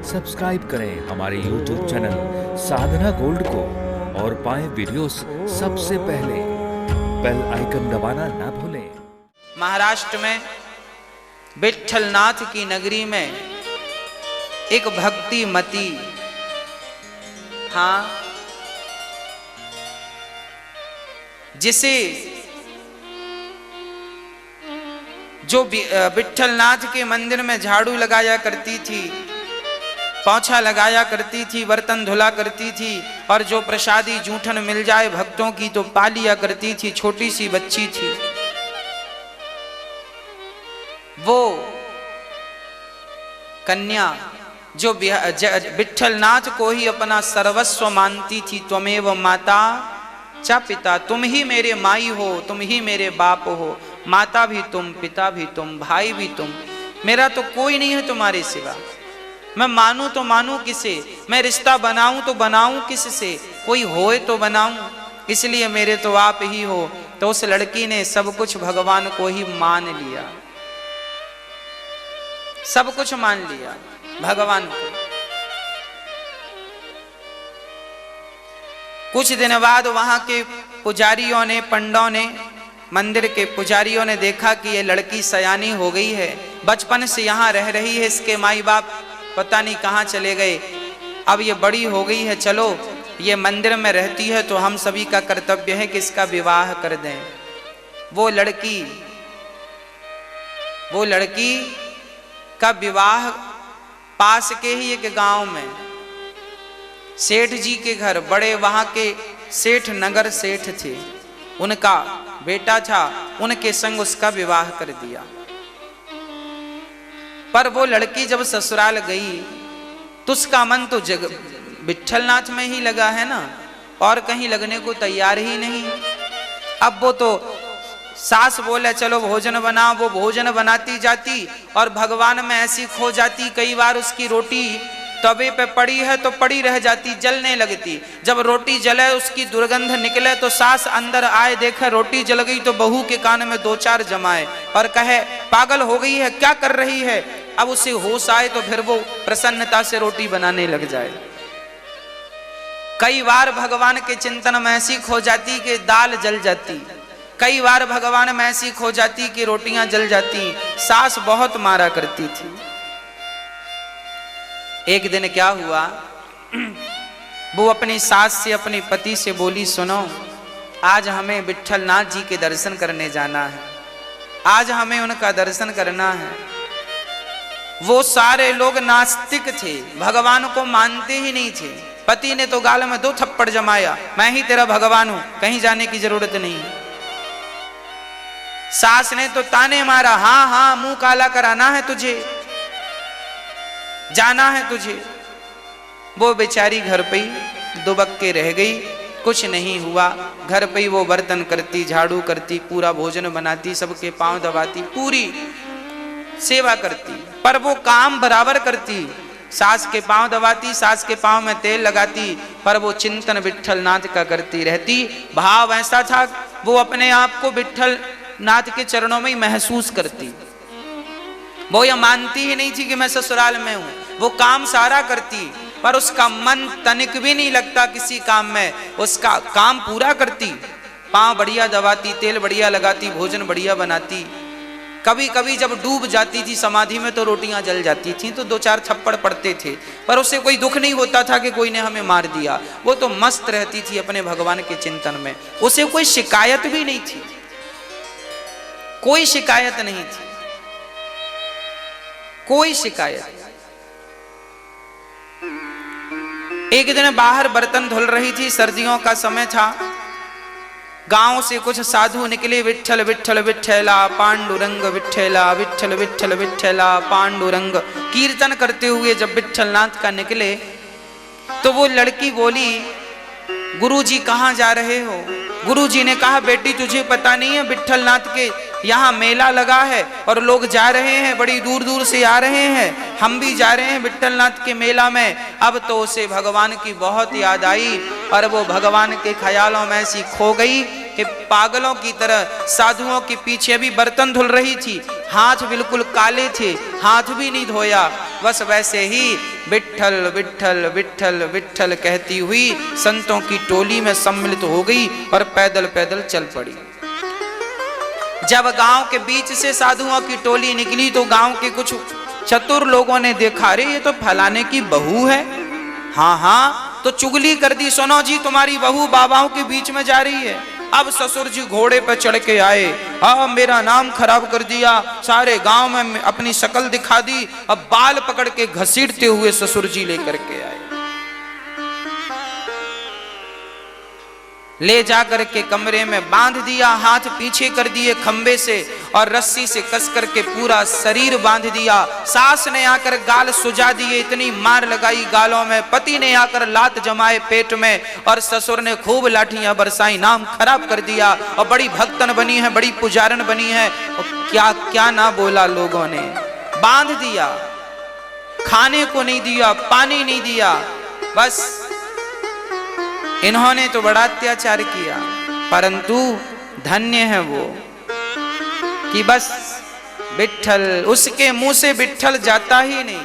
Subscribe करें हमारे YouTube channel साधना gold को और पाएं वीडियोस सबसे पहले। बेल आइकन दबाना ना भूलें। महाराष्ट्र में विट्ठलनाथ की नगरी में एक भक्ति मती, हाँ, जिसे जो विट्ठलनाथ के मंदिर में झाड़ू लगाया करती थी, पोंछा लगाया करती थी, बर्तन धुला करती थी और जो प्रसादी जूठन मिल जाए भक्तों की तो पा लिया करती थी, छोटी सी बच्ची थी। वो कन्या जो विट्ठलनाथ को ही अपना सर्वस्व मानती थी। त्वमेव माता च पिता, तुम ही मेरे माई हो, तुम ही मेरे बाप हो, माता भी तुम, पिता भी तुम, भाई भी तुम, मेरा तो कोई नहीं है तुम्हारे सिवा। मैं मानूं तो मानूं किसे, मैं रिश्ता बनाऊं तो बनाऊं किससे, कोई होए तो बनाऊं, इसलिए मेरे तो आप ही हो। तो उस लड़की ने सब कुछ भगवान को ही मान लिया, सब कुछ मान लिया भगवान को। कुछ दिन बाद वहां के पुजारियों ने, पंडों ने, मंदिर के पुजारियों ने देखा कि ये लड़की सयानी हो गई है, बचपन से यहाँ रह रही है, इसके माई बाप पता नहीं कहाँ चले गए, अब ये बड़ी हो गई है, चलो ये मंदिर में रहती है तो हम सभी का कर्तव्य है कि इसका विवाह कर दें। वो लड़की का विवाह पास के ही एक गांव में सेठ जी के घर, बड़े वहां के सेठ, नगर सेठ थे, उनका बेटा था, उनके संग उसका विवाह कर दिया। पर वो लड़की जब ससुराल गई तो उसका मन तो विट्ठलनाथ में ही लगा है ना, और कहीं लगने को तैयार ही नहीं। अब वो तो सास बोले चलो भोजन बनाओ, वो भोजन बनाती जाती और भगवान में ऐसी खो जाती, कई बार उसकी रोटी तवे पे पड़ी है तो पड़ी रह जाती, जलने लगती। जब रोटी जले, उसकी दुर्गंध निकले तो सास अंदर आए, देखे रोटी जल गई तो बहू के कान में दो चार जमाए और कहे पागल हो गई है, क्या कर रही है। अब उसे होश आए तो फिर वो प्रसन्नता से रोटी बनाने लग जाए। कई बार भगवान के चिंतन में ऐसी खो जाती कि दाल जल जाती, कई बार भगवान में ऐसी खो जाती कि रोटियां जल जाती। सास बहुत मारा करती थी। एक दिन क्या हुआ, वो अपनी सास से, अपने पति से बोली, सुनो आज हमें विट्ठलनाथ जी के दर्शन करने जाना है, आज हमें उनका दर्शन करना है। वो सारे लोग नास्तिक थे, भगवान को मानते ही नहीं थे। पति ने तो गाल में 2 थप्पड़ जमाया, मैं ही तेरा भगवान हूं, कहीं जाने की जरूरत नहीं। सास ने तो ताने मारा, हाँ हाँ मुंह काला कराना है तुझे, जाना है तुझे। वो बेचारी घर पे ही दुबक के रह गई, कुछ नहीं हुआ। घर पे ही वो बर्तन करती, झाड़ू करती, पूरा भोजन बनाती, सबके पांव दबाती, पूरी सेवा करती, पर वो काम बराबर करती। सास के पांव दबाती, सास के पांव में तेल लगाती, पर वो चिंतन विट्ठलनाथ का करती रहती। भाव ऐसा था, वो अपने आप को विट्ठलनाथ के चरणों में ही महसूस करती। वो ये मानती ही नहीं थी कि मैं ससुराल में हूं। वो काम सारा करती पर उसका मन तनिक भी नहीं लगता किसी काम में, उसका काम पूरा करती, पांव बढ़िया दबाती, तेल बढ़िया लगाती, भोजन बढ़िया बनाती। कभी कभी जब डूब जाती थी समाधि में तो रोटियां जल जाती थी, तो 2-4 थप्पड़ पड़ते थे, पर उसे कोई दुख नहीं होता था कि कोई ने हमें मार दिया। वो तो मस्त रहती थी अपने भगवान के चिंतन में, उसे कोई शिकायत भी नहीं थी, कोई शिकायत नहीं थी, कोई शिकायत। एक दिन बाहर बर्तन धुल रही थी, सर्दियों का समय था। गांव से कुछ साधु निकले, विट्ठल विट्ठल विट्ठला पांडुरंग विट्ठला, विट्ठल विट्ठल विट्ठला पांडुरंग कीर्तन करते हुए जब विट्ठलनाथ का निकले तो वो लड़की बोली, गुरुजी कहाँ जा रहे हो। गुरुजी ने कहा, बेटी तुझे पता नहीं है विट्ठलनाथ के यहाँ मेला लगा है और लोग जा रहे हैं, बड़ी दूर दूर से आ रहे हैं, हम भी जा रहे हैं विट्ठलनाथ के मेला में। अब तो उसे भगवान की बहुत याद आई और वो भगवान के ख्यालों में ऐसी खो गई कि पागलों की तरह साधुओं के पीछे भी बर्तन धुल रही थी, हाथ बिल्कुल काले थे, हाथ भी नहीं धोया। बस वैसे ही विट्ठल विट्ठल विट्ठल विट्ठल कहती हुई संतों की टोली में सम्मिलित हो गई और पैदल पैदल चल पड़ी। जब गांव के बीच से साधुओं की टोली निकली तो गांव के कुछ चतुर लोगों ने देखा, अरे ये तो फलाने की बहू है। हाँ हाँ, तो चुगली कर दी, सुनो जी तुम्हारी बहू बाबाओं के बीच में जा रही है। अब ससुर जी घोड़े पर चढ़ के आए, मेरा नाम खराब कर दिया, सारे गांव में अपनी शक्ल दिखा दी। अब बाल पकड़ के घसीटते हुए ससुर जी लेकर के आए, ले जाकर के कमरे में बांध दिया, हाथ पीछे कर दिए खंबे से और रस्सी से कस करके पूरा शरीर बांध दिया। सास ने आकर गाल सुझा दिए, इतनी मार लगाई गालों में। पति ने आकर लात जमाए पेट में और ससुर ने खूब लाठियां बरसाई, नाम खराब कर दिया। और बड़ी भक्तन बनी है, बड़ी पुजारन बनी है, और क्या क्या ना बोला लोगों ने। बांध दिया, खाने को नहीं दिया, पानी नहीं दिया। बस इन्होंने तो बड़ा अत्याचार किया, परंतु धन्य है वो कि बस विट्ठल, उसके मुंह से विट्ठल जाता ही नहीं।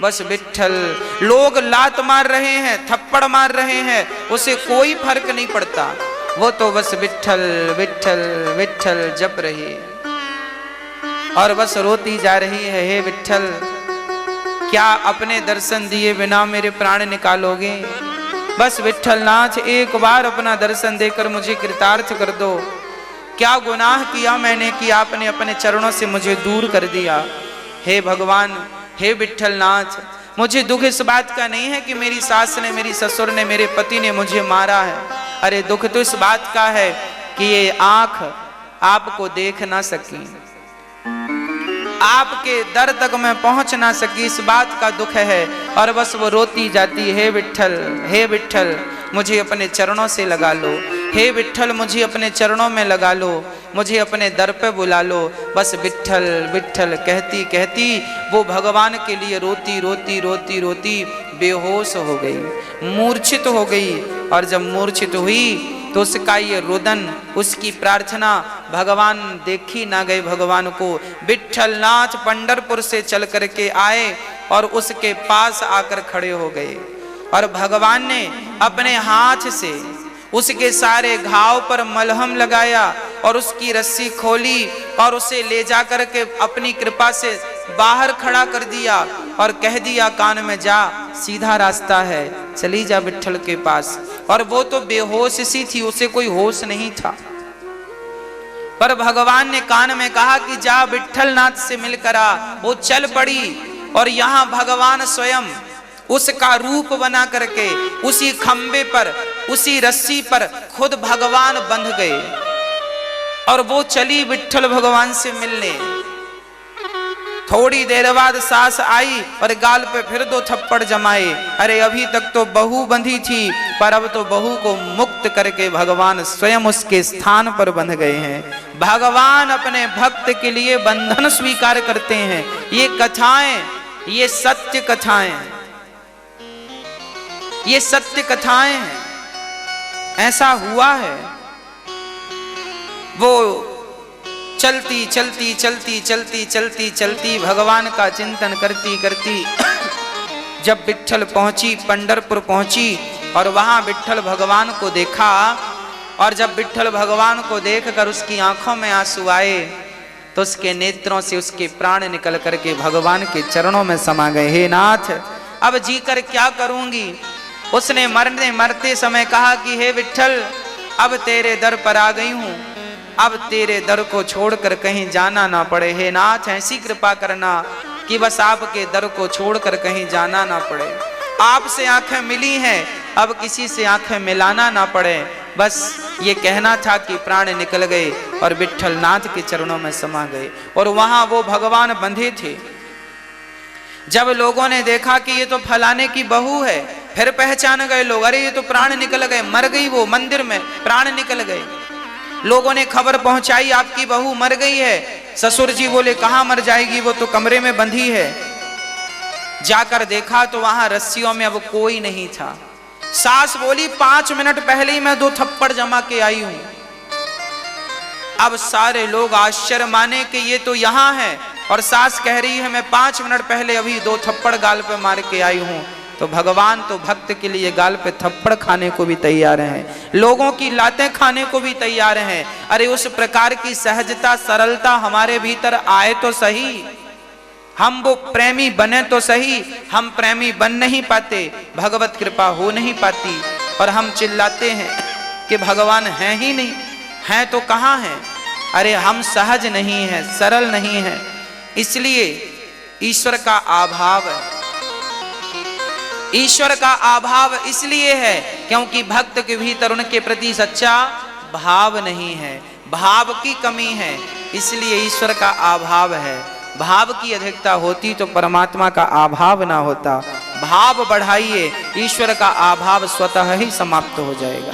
बस विट्ठल, लोग लात मार रहे हैं, थप्पड़ मार रहे हैं, उसे कोई फर्क नहीं पड़ता। वो तो बस विट्ठल विट्ठल विट्ठल जप रही है और बस रोती जा रही है, हे विट्ठल क्या अपने दर्शन दिए बिना मेरे प्राण निकालोगे? बस विट्ठल नाथ एक बार अपना दर्शन देकर मुझे कृतार्थ कर दो। क्या गुनाह किया मैंने कि आपने अपने चरणों से मुझे दूर कर दिया? हे भगवान, हे विट्ठल नाथ, मुझे दुख इस बात का नहीं है कि मेरी सास ने, मेरी ससुर ने, मेरे पति ने मुझे मारा है। अरे दुख तो इस बात का है कि ये आंख आपको देख ना सकी, आपके दर तक मैं पहुंच ना सकी, इस बात का दुख है। और बस वो रोती जाती, हे विट्ठल, हे विट्ठल मुझे अपने चरणों से लगा लो, हे विट्ठल मुझे अपने चरणों में लगा लो, मुझे अपने दर पे बुला लो। बस विट्ठल विट्ठल कहती कहती वो भगवान के लिए रोती रोती रोती रोती बेहोश हो गई, मूर्छित हो गई। और जब मूर्छित हुई तो उसका ये रुदन, उसकी प्रार्थना भगवान देखी ना गए भगवान को। विट्ठल नाथ पंढरपुर से चल करके आए और उसके पास आकर खड़े हो गए और भगवान ने अपने हाथ से उसके सारे घाव पर मलहम लगाया और उसकी रस्सी खोली और उसे ले जाकर के अपनी कृपा से बाहर खड़ा कर दिया और कह दिया कान में, जा सीधा रास्ता है, चली जा विट्ठल के पास। और वो तो बेहोश सी थी, उसे कोई होश नहीं था, पर भगवान ने कान में कहा कि जा विट्ठल नाथ से मिलकर आ। वो चल पड़ी और यहाँ भगवान स्वयं उसका रूप बना करके उसी खंबे पर, उसी रस्सी पर खुद भगवान बंध गए और वो चली विट्ठल भगवान से मिलने। थोड़ी देर बाद सास आई और गाल पे फिर 2 थप्पड़ जमाए। अरे अभी तक तो बहू बंधी थी, पर अब तो बहू को मुक्त करके भगवान स्वयं उसके स्थान पर बंध गए हैं। भगवान अपने भक्त के लिए बंधन स्वीकार करते हैं। ये कथाएं, ये सत्य कथाएं, ये सत्य कथाएं हैं, ऐसा हुआ है। वो चलती चलती चलती चलती चलती चलती भगवान का चिंतन करती करती जब विट्ठल पहुंची, पंढरपुर पहुंची और वहां विट्ठल भगवान को देखा। और जब विट्ठल भगवान को देखकर उसकी आंखों में आंसू आए तो उसके नेत्रों से उसके प्राण निकल करके भगवान के चरणों में समा गए। हे नाथ, अब जीकर क्या करूंगी? उसने मरते समय कहा कि हे विट्ठल, अब तेरे दर पर आ गई हूं, अब तेरे दर को छोड़कर कहीं जाना ना पड़े। हे नाथ, ऐसी कृपा करना कि बस आपके दर को छोड़कर कहीं जाना ना पड़े। आपसे आंखें मिली हैं, अब किसी से आंखें मिलाना ना पड़े। बस ये कहना था कि प्राण निकल गए और विट्ठल नाथ के चरणों में समा गए। और वहां वो भगवान बंधे थे। जब लोगों ने देखा कि ये तो फलाने की बहू है, फिर पहचान गए लोग, अरे ये तो प्राण निकल गए, मर गई वो, मंदिर में प्राण निकल गए। लोगों ने खबर पहुंचाई आपकी बहू मर गई है। ससुर जी बोले कहां मर जाएगी, वो तो कमरे में बंधी है। जाकर देखा तो वहां रस्सियों में अब कोई नहीं था। सास बोली 5 मिनट पहले ही मैं 2 थप्पड़ जमा के आई हूं। अब सारे लोग आश्चर्य माने कि ये तो यहां है, और सास कह रही है मैं 5 मिनट पहले अभी 2 थप्पड़ गाल पे मार के आई हूं, तो भगवान तो भक्त के लिए गाल पे थप्पड़ खाने को भी तैयार हैं, लोगों की लातें खाने को भी तैयार हैं। अरे उस प्रकार की सहजता सरलता हमारे भीतर आए तो सही, हम वो प्रेमी बने तो सही। हम प्रेमी बन नहीं पाते, भगवत कृपा हो नहीं पाती, और हम चिल्लाते हैं कि भगवान है ही नहीं, हैं तो कहाँ हैं। अरे हम सहज नहीं हैं, सरल नहीं हैं, इसलिए ईश्वर का अभाव है। ईश्वर का अभाव इसलिए है क्योंकि भक्त के भीतर उनके प्रति सच्चा भाव नहीं है, भाव की कमी है, इसलिए ईश्वर का अभाव है। भाव की अधिकता होती तो परमात्मा का अभाव ना होता। भाव बढ़ाइए, ईश्वर का अभाव स्वतः ही समाप्त हो जाएगा।